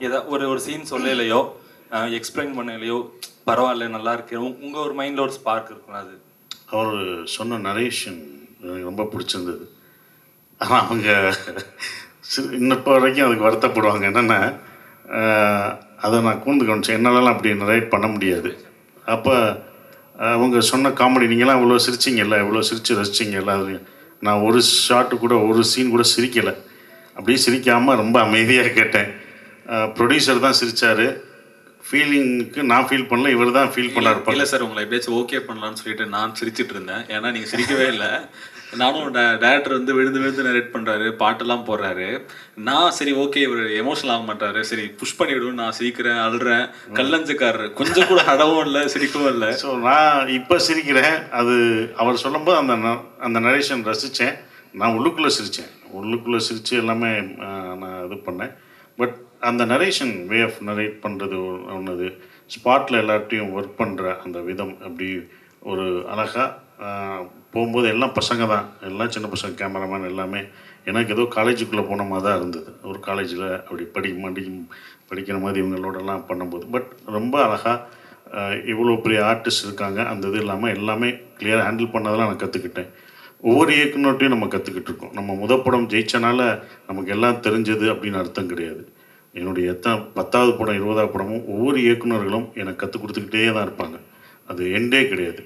ஏதாவது ஒரு சீன் சொல்லலையோ எக்ஸ்பிளைன் பண்ணலையோ பரவாயில்ல நல்லா இருக்கு, உங்கள் ஒரு மைண்டில் ஒரு ஸ்பார்க் இருக்கும். அது அவர் சொன்ன நரேஷன் எனக்கு ரொம்ப பிடிச்சிருந்தது. ஆனால் அவங்க இன்னப்போ வரைக்கும் அதுக்கு வருத்தப்படுவாங்க. என்னென்னா அதை நான் கூர்ந்து கவனிச்சேன், என்னாலலாம் அப்படி நரேட் பண்ண முடியாது. அப்போ அவங்க சொன்ன காமெடி, நீங்களாம் இவ்வளோ சிரிச்சிங்கல்ல, இவ்வளோ சிரித்து ரசிச்சிங்கல்ல, அது நான் ஒரு ஷாட்டு கூட ஒரு சீன் கூட சிரிக்கலை. அப்படியே சிரிக்காமல் ரொம்ப அமைதியாக கேட்டேன். ப்ரொடியூசர் தான் சிரித்தார். ஃபீலிங்க்கு நான் ஃபீல் பண்ணல, இவர் தான் ஃபீல் பண்ணார். இல்லை சார், உங்களை எப்படியாச்சும் ஓகே பண்ணலான்னு சொல்லிட்டு நான் சிரிச்சிட்டு இருந்தேன். ஏன்னா நீங்கள் சிரிக்கவே இல்லை. நானும் டேரக்டர் வந்து விழுந்து நரேட் பண்ணுறாரு, பாட்டெல்லாம் போடுறாரு. நான் சரி ஓகே இவர் எமோஷனல் ஆக மாட்டாரு, சரி புஷ் பண்ணி விடுவேன். நான் சிரிக்கிறேன், அழுறேன், கல்லஞ்சுக்காரரு, கொஞ்சம் கூட அடவும் இல்லை, சிரிக்கவும் இல்லை. ஸோ நான் இப்போ சிரிக்கிறேன். அது அவர் சொல்லும்போது அந்த நரேஷன் ரசித்தேன். நான் உள்ளுக்குள்ளே சிரித்து எல்லாமே நான் இது பண்ணேன். பட் அந்த நரேஷன் வே ஆஃப் நரேட் பண்ணுறது ஒன்று, ஸ்பாட்டில் எல்லார்ட்டையும் ஒர்க் பண்ணுற அந்த விதம் அப்படி ஒரு அழகாக போகும்போது எல்லாம் பசங்க தான், எல்லாம் சின்ன பசங்க, கேமராமேன் எல்லாமே. எனக்கு ஏதோ காலேஜுக்குள்ளே போன மாதிரி தான் இருந்தது. ஒரு காலேஜில் அப்படி படிக்கிற மாதிரி இவங்களோடலாம் பண்ணும்போது. பட் ரொம்ப அழகாக இவ்வளோ பெரிய ஆர்டிஸ்ட் இருக்காங்க. அந்த இது இல்லாமல் எல்லாமே கிளியராக ஹேண்டில் பண்ணதெல்லாம் நான் கற்றுக்கிட்டேன். ஒவ்வொரு இயக்குனர்ட்டையும் நம்ம கற்றுக்கிட்டு இருக்கோம். நம்ம முதப்படம் ஜெயிச்சனால நமக்கு எல்லாம் தெரிஞ்சது அப்படின்னு அர்த்தம் கிடையாது. என்னுடைய 10வது படம் 20வது படமும் ஒவ்வொரு இயக்குநர்களும் எனக்கு கற்றுக் கொடுத்துக்கிட்டே தான் இருப்பாங்க. அது எண்டே கிடையாது,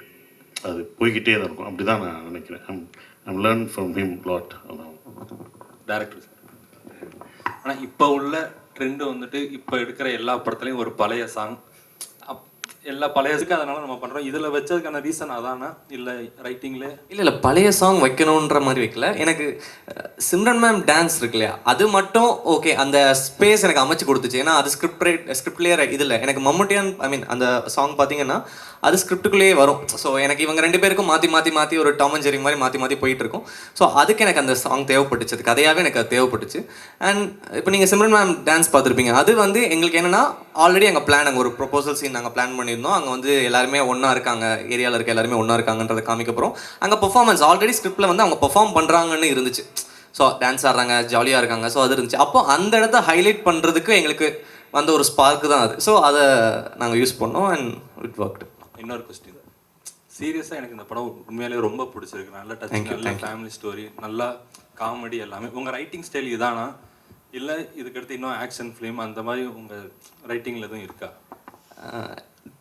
அது போய்கிட்டே தான் இருக்கும். அப்படி தான் நான் நினைக்கிறேன். I'm learn from him lot. அதான் டேரக்டர் சார். ஆனால் இப்போ உள்ள ட்ரெண்டு வந்துட்டு இப்போ எடுக்கிற எல்லா படத்துலையும் ஒரு பழைய சாங், எல்லா பழையதுக்கு அதனால நம்ம பண்ணுறோம். இதில் வச்சதுக்கான ரீசன் அதானா இல்லை ரைட்டிங்கில்? இல்லை பழைய சாங் வைக்கணுன்ற மாதிரி வைக்கல. எனக்கு சிம்ரன் மேம் டான்ஸ் இருக்கு இல்லையா, அது மட்டும் ஓகே, அந்த ஸ்பேஸ் எனக்கு அமைச்சு கொடுத்துச்சு. ஏன்னா அது ஸ்கிரிப்ட்லேயே இதில் எனக்கு மம்முட்டியான் அந்த சாங் பார்த்தீங்கன்னா அது ஸ்கிரிப்டுக்குள்ளேயே வரும். ஸோ எனக்கு இவங்க 2 பேருக்கும் மாற்றி ஒரு டாம் அண்ட் ஜெர்ரி மாதிரி மாற்றி போயிட்டு இருக்கும். ஸோ அதுக்கு எனக்கு அந்த சாங் தேவைப்பட்டுச்சு, அது கதையாகவே எனக்கு அது தேவைப்பட்டுச்சு. அண்ட் இப்போ நீங்கள் சிம்ரன் மேம் டான்ஸ் பார்த்துருப்பீங்க, அது வந்து எங்களுக்கு என்னென்னா ஆல்ரெடி எங்கள் பிளான், அங்கே ஒரு ப்ரொபோசல் சீன் நாங்கள் பிளான் பண்ணியிருந்தோம். அங்கே வந்து எல்லாருமே ஒன்றா இருக்காங்க, ஏரியாவில் இருக்க எல்லாருமே ஒன்றா இருக்காங்கன்றதை காமிக்கப்புறம் அங்கே பெர்ஃபார்மன்ஸ் ஆல்ரெடி ஸ்கிரிப்டில் வந்து அவங்க பெர்ஃபார்ம் பண்ணுறாங்கன்னு இருந்துச்சு. ஸோ டான்ஸ் ஆடுறாங்க, ஜாலியாக இருக்காங்க. ஸோ அது இருந்துச்சு. அப்போ அந்த இடத்த ஹைலைட் பண்ணுறதுக்கு எங்களுக்கு வந்த ஒரு ஸ்பார்க்கு தான் அது. ஸோ அதை நாங்கள் யூஸ் பண்ணோம் அண்ட் இட் ஒர்க்டு. இன்னொரு கொஸ்டின், சீரியஸாக எனக்கு இந்த படம் உண்மையிலேயே ரொம்ப பிடிச்சிருக்கு. நல்ல டச், நல்ல ஃபேமிலி ஸ்டோரி, நல்லா காமெடி, எல்லாமே. உங்கள் ரைட்டிங் ஸ்டைல் இதானா இல்லை இதுக்கடுத்து இன்னும் ஆக்ஷன் ஃபிலிம் அந்த மாதிரி உங்கள் ரைட்டிங்கில் எதுவும் இருக்கா?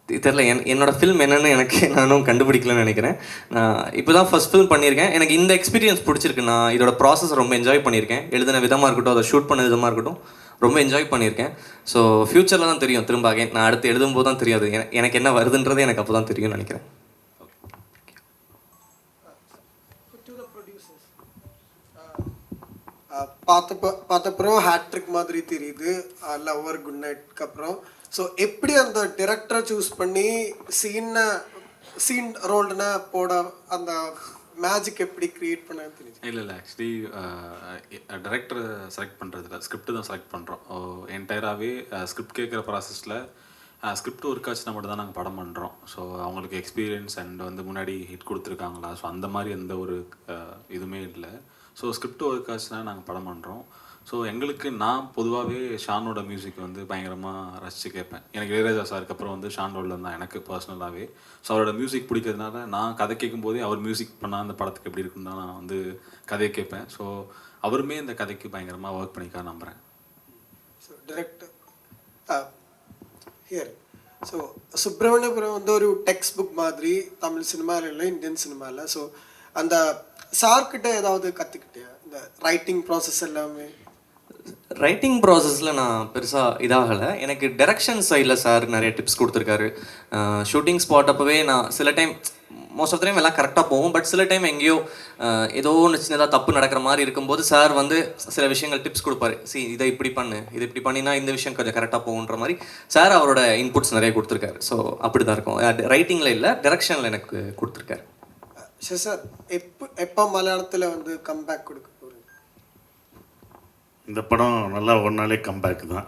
தெரில, என்னோட ஃபில்ம் என்னென்னு எனக்கு நானும் கண்டுபிடிக்கலன்னு நினைக்கிறேன். நான் இப்போ தான் ஃபஸ்ட் ஃபில்ம் பண்ணியிருக்கேன். எனக்கு இந்த எக்ஸ்பீரியன்ஸ் பிடிச்சிருக்கு. நான் இதோட ப்ராசஸ் ரொம்ப என்ஜாய் பண்ணியிருக்கேன். எழுதின விதமாக இருக்கட்டும், அதை ஷூட் பண்ண விதமாக இருக்கட்டும், ரொம்ப என்ஜாய் பண்ணியிருக்கேன். ஸோ ஃப்யூச்சரில் தான் தெரியும், திரும்ப நான் அடுத்து எழுதும்போது தான் தெரியாது எனக்கு என்ன வருதுன்றது எனக்கு அப்போ தான் தெரியும்னு நினைக்கிறேன். பார்த்தப்பறம் ஹேட்ரிக் மாதிரி தெரியுது லவ்வர் குட் நைட்க்கு அப்புறம். ஸோ எப்படி அந்த டிரெக்டரை சூஸ் பண்ணி சீன் ரோல்டுனா போட அந்த மேஜிக் எப்படி கிரியேட் பண்ண தெரியுது? இல்லை ஆக்சுவலி டைரக்டர் செலக்ட் பண்ணுறதில்ல, ஸ்கிரிப்ட் தான் செலக்ட் பண்ணுறோம். என்டையராகவே ஸ்கிரிப்ட் கேட்குற ப்ராசஸில் ஸ்கிரிப்ட் ஒர்க் ஆச்சுன்னா மட்டும் தான் நாங்கள் படம் பண்ணுறோம். ஸோ அவங்களுக்கு எக்ஸ்பீரியன்ஸ் அண்ட் வந்து முன்னாடி ஹிட் கொடுத்துருக்காங்களா, ஸோ அந்த மாதிரி எந்த ஒரு இதுவுமே இல்லை. ஸோ ஸ்கிரிப்ட் ஒர்க் ஆச்சுன்னா நாங்கள் படம் பண்ணுறோம். ஸோ எங்களுக்கு நான் பொதுவாகவே ஷானோட மியூசிக் வந்து பயங்கரமாக ரசித்து கேட்பேன். எனக்கு இளையராஜா சாருக்கு அப்புறம் வந்து ஷான் ரோல்டன் தான் எனக்கு பர்சனலாகவே. ஸோ அவரோட மியூசிக் பிடிக்கிறதுனால நான் கதை கேட்கும்போதே அவர் மியூசிக் பண்ணால் அந்த படத்துக்கு எப்படி இருக்குன்னு தான் நான் வந்து கதையை கேட்பேன். ஸோ அவருமே இந்த கதைக்கு பயங்கரமாக ஒர்க் பண்ணிக்கா நம்புகிறேன். So director here. So Subramaniapuram வந்து ஒரு டெக்ஸ்ட் புக் மாதிரி தமிழ் சினிமாவில் இல்லை, இந்தியன் சினிமாவில். ஸோ அந்த சார்கிட்ட ஏதாவது கற்றுக்கிட்டியா இந்த ரைட்டிங் ப்ராசஸ் எல்லாமே? ரைட்டிங் ப்ராசஸில் நான் பெருசாக இதாகலை. எனக்கு டைரக்ஷன் சைடில் சார் நிறைய டிப்ஸ் கொடுத்துருக்காரு. ஷூட்டிங் ஸ்பாட் அப்போவே நான் சில time, most of the time எல்லாம் கரெக்டாக போகும், பட் சில டைம் எங்கேயோ ஏதோ ஒன்று சின்னதாக தப்பு நடக்கிற மாதிரி இருக்கும்போது சார் வந்து சில விஷயங்கள் டிப்ஸ் கொடுப்பாரு. இதை இப்படி பண்ணு, இது இப்படி பண்ணினா இந்த விஷயம் கொஞ்சம் கரெக்டாக போகுன்ற மாதிரி சார் அவரோட இன்புட்ஸ் நிறைய கொடுத்துருக்காரு. ஸோ அப்படி தான் இருக்கும். ரைட்டிங்கில் இல்லை, டைரக்ஷனில் எனக்கு கொடுத்துருக்காரு. சரி சார், எப்போ மலையாளத்தில் வந்து கம்பேக் கொடுக்க போகிறீங்க? இந்த படம் நல்லா ஒன்னாலே கம்பேக் தான்.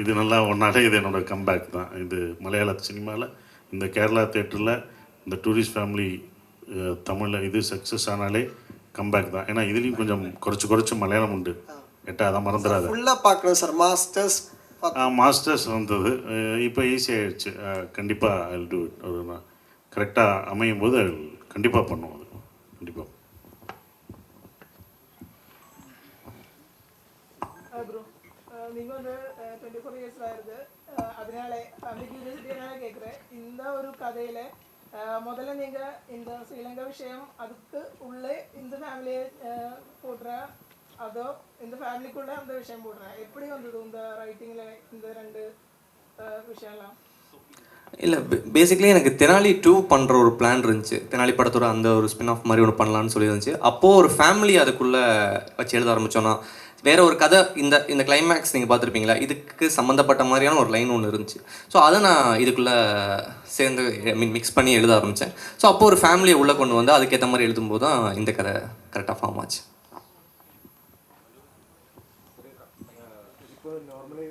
இது நல்லா ஒன்னாலே இது என்னோடய கம்பேக் தான். இது மலையாள சினிமாவில், இந்த கேரளா தேட்டரில், இந்த டூரிஸ்ட் ஃபேமிலி தமிழில் இது சக்ஸஸ் ஆனாலே கம்பேக் தான். ஏன்னா இதுலேயும் கொஞ்சம் குறைச்சி மலையாளம் உண்டு. அதான் மறந்துடாது. ஃபுல்லாக பார்க்கணும் சார். மாஸ்டர்ஸ் வந்தது, இப்போ ஈஸியாகிடுச்சு. கண்டிப்பாக ஐ வில் டூ இட். ஒரு கரெக்டாக அமையும் போது கண்டிப்பாக பண்ணுவோம். அது கண்டிப்பாக. ப்ரோ, நீங்கள் வந்து 24 இயர்ஸ் ஆயிருது, அதனால ஃபேமிலி கியூரியாசிட்டினால கேட்குறேன். இந்த ஒரு கதையில் முதல்ல நீங்கள் இந்த ஸ்ரீலங்கா விஷயம் அதுக்கு உள்ளே இந்த ஃபேமிலியை போடுற, அதோ இந்த ஃபேமிலிக்குள்ளே அந்த விஷயம் போடுறேன், எப்படி வந்தது இந்த ரைட்டிங்கில் இந்த 2 விஷயம்லாம்? இல்லை, பேசிக்கலி எனக்கு தெனாலி 2 பண்ணுற ஒரு பிளான் இருந்துச்சு. தெனாலி படத்தோட அந்த ஒரு ஸ்பின் ஆஃப் மாதிரி ஒன்று பண்ணலான்னு சொல்லி இருந்துச்சு. அப்போது ஒரு ஃபேமிலி அதுக்குள்ளே வச்சு எழுத ஆரம்பித்தோன்னா வேறு ஒரு கதை, இந்த கிளைமேக்ஸ் நீங்கள் பார்த்துருப்பீங்களா, இதுக்கு சம்மந்தப்பட்ட மாதிரியான ஒரு லைன் ஒன்று இருந்துச்சு. ஸோ அதை நான் இதுக்குள்ளே சேர்ந்து மிக்ஸ் பண்ணி எழுத ஆரம்பித்தேன். ஸோ அப்போது ஒரு ஃபேமிலியை உள்ளே கொண்டு வந்து அதுக்கேற்ற மாதிரி எழுதும்போது தான் இந்த கதை கரெக்டாக ஃபார்ம் ஆச்சு. ഇപ്പോൾ നോർമലി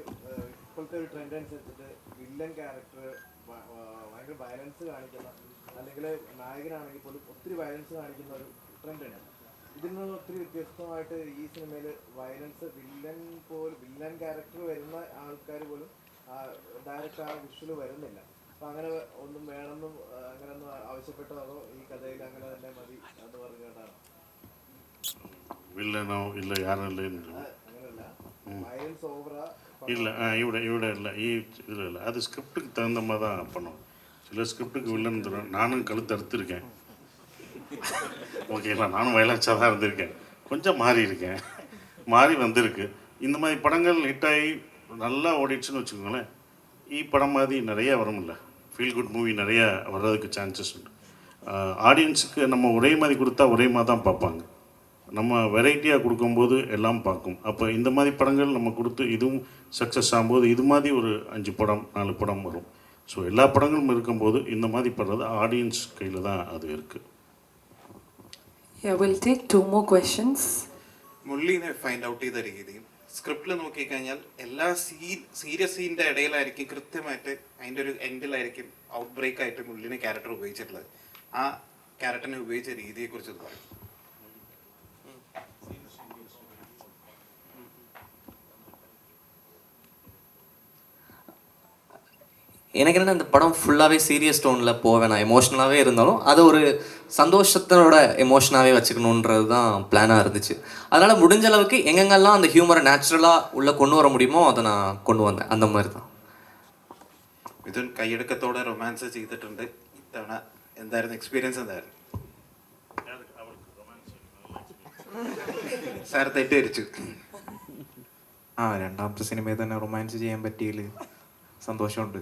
ഇപ്പോഴത്തെ ഒരു ട്രെൻഡ് അനുസരിച്ചിട്ട് വില്ലൻ ക്യാരക്ടർ ഭയങ്കര വയലൻസ് കാണിക്കുന്ന, അല്ലെങ്കിൽ നായകനാണെങ്കിൽ പോലും ഒത്തിരി വയലൻസ് കാണിക്കുന്ന ഒരു ട്രെൻഡാണ്. ഇതിൽ നിന്ന് ഒത്തിരി വ്യത്യസ്തമായിട്ട് ഈ സിനിമയിൽ വയലൻസ് വില്ലൻ ക്യാരക്ടർ വരുന്ന ആൾക്കാർ പോലും ഡയറക്റ്റ് ആ വിഷ്വൽ വരുന്നില്ല. അപ്പം അങ്ങനെ ഒന്നും വേണമെന്നും അങ്ങനെയൊന്നും ആവശ്യപ്പെട്ടോ, അതോ ഈ കഥയിൽ അങ്ങനെ തന്നെ മതി എന്ന് പറഞ്ഞു കേട്ടാണ്? വില്ലനോ ഇല്ല, യാരും ഇല്ല, അങ്ങനെയല്ല. വയലൻസ് ഓവറാ? இல்லை இவட இல்லை இதில் இல்லை, அது ஸ்கிரிப்டுக்கு தகுந்த மாதிரி தான் பண்ணுவோம். சில ஸ்கிரிப்டுக்கு வில்லன் தரும். நானும் கழுத்து அறுத்துருக்கேன், ஓகேங்களா, நானும் வயலன்ஸாக தான் இருந்திருக்கேன், கொஞ்சம் மாறி இருக்கேன், மாறி வந்திருக்கு. இந்த மாதிரி படங்கள் ஹிட்டாகி நல்லா ஓடிடுச்சுன்னு வச்சுக்கோங்களேன், படம் மாதிரி நிறைய வரும்ல, ஃபீல் குட் மூவி நிறைய வர்றதுக்கு சான்சஸ் உண்டு. ஆடியன்ஸுக்கு நம்ம ஒரே மாதிரி கொடுத்தா ஒரே மாதிரி தான் பார்ப்பாங்க, நம்ம வெரைட்டியாக கொடுக்கும்போது எல்லாம் பார்க்கும். அப்போ இந்த மாதிரி படங்கள் நம்ம கொடுத்து இதுவும் சக்ஸஸ் ஆகும்போது இது மாதிரி ஒரு 5 படம் 4 படம் வரும். ஸோ எல்லா படங்களும் இருக்கும்போது இந்த மாதிரி படுறது ஆடியன்ஸ் கையில் தான் அது இருக்குது. Yeah, we'll take 2 more questions. മുള്ളിനെ ഫൈൻഡ് ഔട്ട് ചെയ്ത രീതിയും സ്ക്രിപ്റ്റിൽ നോക്കിക്കഴിഞ്ഞാൽ എല്ലാ സീരിയസ് സീനിൻ്റെ ഇടയിലായിരിക്കും കൃത്യമായിട്ട് അതിൻ്റെ ഒരു എൻഡിലായിരിക്കും ഔട്ട് ബ്രേക്ക് ആയിട്ട് മുള്ളിനെ ക്യാരക്ടർ ഉപയോഗിച്ചിട്ടുള്ളത്. ആ ക്യാരക്ടറിനെ ഉപയോഗിച്ച രീതിയെക്കുറിച്ച് പറയും. எனக்கு என்ன, இந்த படம் ஃபுல்லாகவே சீரியஸ் டோனில் போவேன், நான் எமோஷ்னலாகவே இருந்தாலும் அதை ஒரு சந்தோஷத்தோட எமோஷனாகவே வச்சுக்கணுன்றது தான் பிளானாக இருந்துச்சு. அதனால் முடிஞ்ச அளவுக்கு எங்கெங்கெல்லாம் அந்த ஹியூமரை நேச்சுரலாக உள்ளே கொண்டு வர முடியுமோ அதை நான் கொண்டு வந்தேன். அந்த மாதிரி தான். മിഥുൻ കൈയെടുക്കത്തോടെ റൊമാൻസ് ചെയ്തിട്ടുണ്ട്. ഇത്തവണ എന്തായിരുന്നു എക്സ്പീരിയൻസ്? എന്തായിരുന്നു സാർ? തെറ്റിദ്ധരിച്ചു. രണ്ടാമത്തെ സിനിമയിൽ തന്നെ റൊമാൻസ് ചെയ്യാൻ പറ്റിയതിൽ സന്തോഷമുണ്ട്.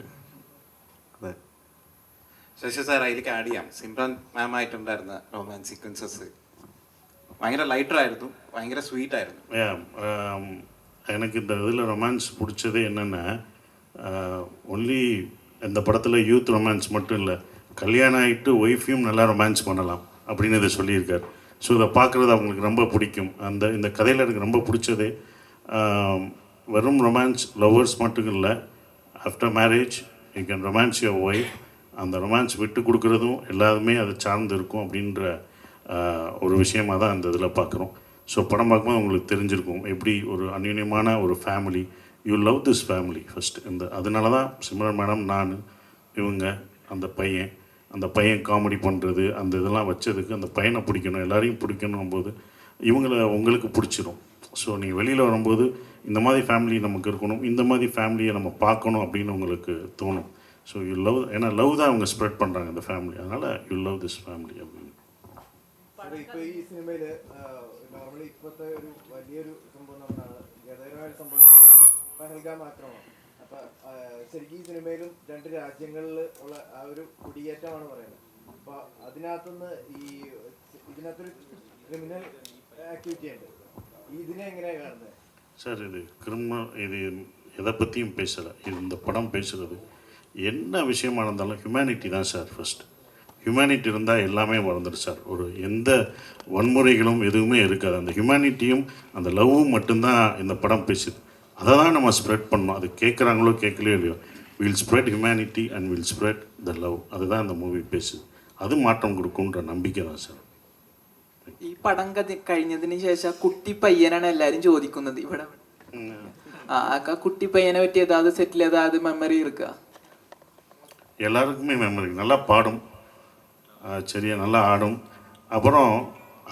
അതെ. ശശി സാർ, അതിലേക്ക് ആഡ് ചെയ്യാം, സിമ്രാൻ മാം ആയിട്ടുണ്ടായിരുന്ന റൊമാൻസ് സീക്വൻസസ് ഭയങ്കര ലൈറ്ററായിരുന്നു, ഭയങ്കര സ്വീറ്റ് ആയിരുന്നു. எனக்கு இந்த இதில் ரொமான்ஸ் பிடிச்சதே என்னென்னா, ஒன்லி இந்த படத்தில் யூத் ரொமான்ஸ் மட்டும் இல்லை, கல்யாணம் ஆகிட்டு ஒய்ஃபையும் நல்லா ரொமான்ஸ் பண்ணலாம் அப்படின்னு இதை சொல்லியிருக்கார். ஸோ இதை பார்க்குறது அவங்களுக்கு ரொம்ப பிடிக்கும். இந்த கதையில் எனக்கு ரொம்ப பிடிச்சதே வெறும் ரொமான்ஸ் லவ்வர்ஸ் மட்டும் இல்லை, after marriage you can romance your wife. அந்த ரொமான்ஸ் விட்டு கொடுக்குறதும் எல்லாருமே அதை சார்ந்து இருக்கும் அப்படின்ற ஒரு விஷயமாக தான் அந்த இதில் பார்க்குறோம். ஸோ படம் பார்க்கும்போது உங்களுக்கு தெரிஞ்சிருக்கும் எப்படி ஒரு அந்யுன்யமான ஒரு family. You love this family first. அதனால தான் சிம்ரன் மேடம், நான், இவங்க, அந்த பையன் காமெடி பண்ணுறது, அந்த இதெல்லாம் வச்சதுக்கு அந்த பையனை பிடிக்கணும், எல்லாரையும் பிடிக்கணும் போது உங்களுக்கு பிடிச்சிரும். ஸோ நீங்கள் வெளியில் வரும்போது இந்த மாதிரி ஃபேமிலி நமக்கு இருக்கணும், இந்த மாதிரி ஃபேமிலியை நம்ம பார்க்கணும் அப்படின்னு உங்களுக்கு தோணும். ஸோ யூ லவ், ஏன்னா லவ் தான் அவங்க ஸ்ப்ரெட் பண்ணுறாங்க இந்த ஃபேமிலி, அதனால் யூ லவ் திஸ் ஃபேமிலி அப்படின்னு. ഇപ്പോൾ ഈ സിനിമയിൽ നോർമലി ഇപ്പോഴത്തെ ഒരു വലിയൊരു സംഭവം എന്നാണ് ഗതകരമായ സംഭവം പഹൽഗാം ആക്രമണം. അപ്പം ശരിക്കും ഈ സിനിമയിലും 2 രാജ്യങ്ങളിൽ ഉള്ള ആ ഒരു കുടിയേറ്റമാണ് പറയുന്നത്. അപ്പോൾ അതിനകത്തുനിന്ന് ഇതിനകത്തൊരു ക്രിമിനൽ ആക്ടിവിറ്റി ഉണ്ട്, ഇതിനെ എങ്ങനെയാണ് കാണുന്നത്? சார், இது எதை பற்றியும் பேசலை. இந்த படம் பேசுகிறது என்ன விஷயமா இருந்தாலும் ஹியூமனிட்டி தான் சார் ஃபஸ்ட். ஹியூமனிட்டி இருந்தால் எல்லாமே வளர்ந்துடும் சார். எந்த வன்முறைகளும் எதுவுமே இருக்காது. அந்த ஹியூமனிட்டியும் அந்த லவ்வும் மட்டும்தான் இந்த படம் பேசுது. அதை தான் நம்ம ஸ்ப்ரெட் பண்ணணும். அது கேட்குறாங்களோ கேட்கலையோ இல்லையோ, will spread humanity and will spread the love. அதுதான் இந்த மூவி பேசுது. அது மாற்றம் கொடுக்குன்ற நம்பிக்கை தான் சார். ഈ പടം കഴിഞ്ഞതിന് ശേഷം കുട്ടി പയ്യനാണ് എല്ലാരും ചോദിക്കുന്നത് ഇവിടെ. ആ കുട്ടി പയ്യനെ പറ്റി ഏതാவது സെറ്റിൽ ഏതാவது மெமரி இருக்கா? எல்லாருக்குமே மெமரி. நல்லா பாடும், சரியா நல்லா ஆடும். அப்புறம்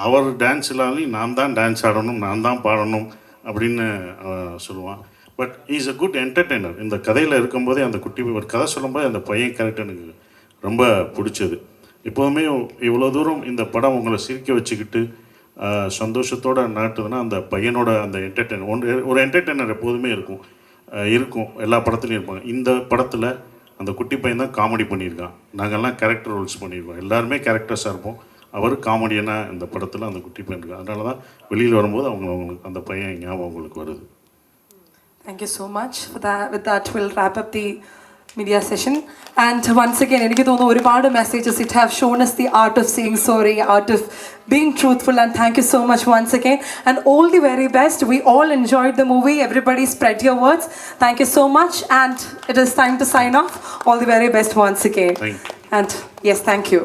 அவர் டான்ஸ் இல்லாமலும் நான் தான் டான்ஸ் ஆடணும், நான் தான் பாடணும் அப்படின்னு சொல்லுவான். But is a good entertainer. இந்த கதையில் இருக்கும்போதே அந்த குட்டி ஒரு கதை சொல்லும்போது அந்த பையன் கேரக்டர் எனக்கு ரொம்ப பிடிச்சது. எப்போதுமே இவ்வளோ தூரம் இந்த படம் உங்களை சிரிக்க வச்சுக்கிட்டு சந்தோஷத்தோடு நாட்டுதுன்னா அந்த பையனோட அந்த என்டர்டெய்னர், ஒரு என்டர்டெய்னர் எப்போதுமே இருக்கும் எல்லா படத்துலையும் இருப்பாங்க. இந்த படத்தில் அந்த குட்டி பையன் தான் காமெடி பண்ணியிருக்கான். நாங்கள்லாம் கேரக்டர் ரோல்ஸ் பண்ணியிருக்கோம், எல்லாருமே கேரக்டர்ஸாக இருப்போம். அவர் காமெடியனாக இந்த படத்தில் அந்த குட்டி பையன் இருக்கான். அதனால தான் வெளியில் வரும்போது அவங்களுக்கு அந்த பையன் ஞாபகம் உங்களுக்கு வருது. Thank you so much for that. With that, we'll wrap up the media session. And once again, എനിക്ക് തോന്നുന്നു ഒരുപാട് messages it have shown us the art of saying sorry, art of being truthful, and thank you so much once again. And all the very best. We all enjoyed the movie. Everybody spread your words. Thank you so much. And it is time to sign off. All the very best once again. Thank you. And yes, thank you.